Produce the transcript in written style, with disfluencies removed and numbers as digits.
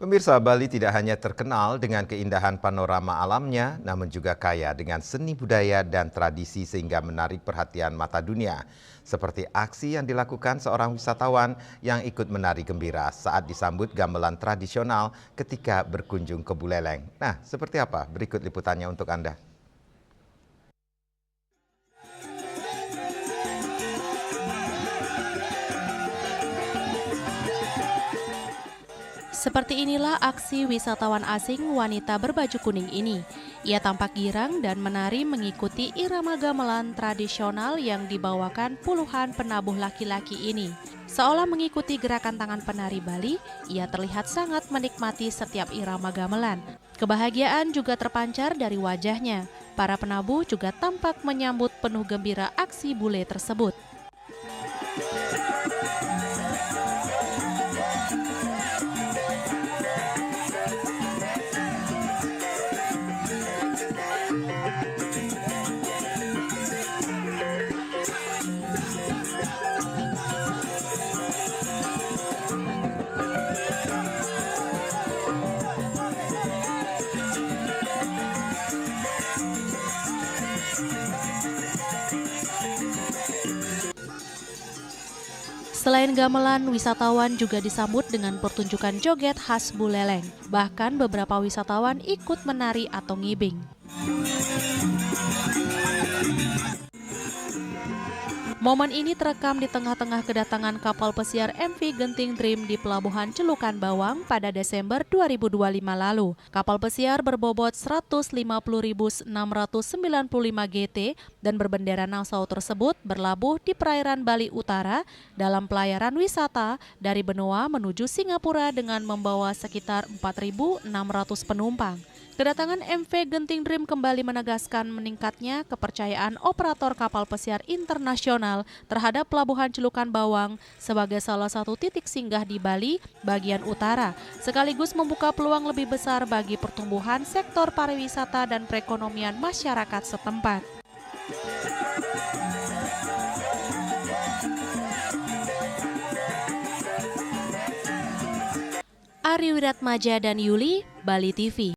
Pemirsa, Bali tidak hanya terkenal dengan keindahan panorama alamnya, namun juga kaya dengan seni budaya dan tradisi sehingga menarik perhatian mata dunia. Seperti aksi yang dilakukan seorang wisatawan yang ikut menari gembira saat disambut gamelan tradisional ketika berkunjung ke Buleleng. Nah, seperti apa? Berikut liputannya untuk Anda. Seperti inilah aksi wisatawan asing wanita berbaju kuning ini. Ia tampak girang dan menari mengikuti irama gamelan tradisional yang dibawakan puluhan penabuh laki-laki ini. Seolah mengikuti gerakan tangan penari Bali, ia terlihat sangat menikmati setiap irama gamelan. Kebahagiaan juga terpancar dari wajahnya. Para penabuh juga tampak menyambut penuh gembira aksi bule tersebut. Selain gamelan, wisatawan juga disambut dengan pertunjukan joget khas Buleleng. Bahkan beberapa wisatawan ikut menari atau ngibing. Momen ini terekam di tengah-tengah kedatangan kapal pesiar MV Genting Dream di Pelabuhan Celukan Bawang pada Desember 2025 lalu. Kapal pesiar berbobot 150.695 GT dan berbendera Nassau tersebut berlabuh di perairan Bali Utara dalam pelayaran wisata dari benua menuju Singapura dengan membawa sekitar 4.600 penumpang. Kedatangan MV Genting Dream kembali menegaskan meningkatnya kepercayaan operator kapal pesiar internasional terhadap Pelabuhan Celukan Bawang sebagai salah satu titik singgah di Bali bagian utara, sekaligus membuka peluang lebih besar bagi pertumbuhan sektor pariwisata dan perekonomian masyarakat setempat. Ari Wiratmaja dan Yuli, Bali TV.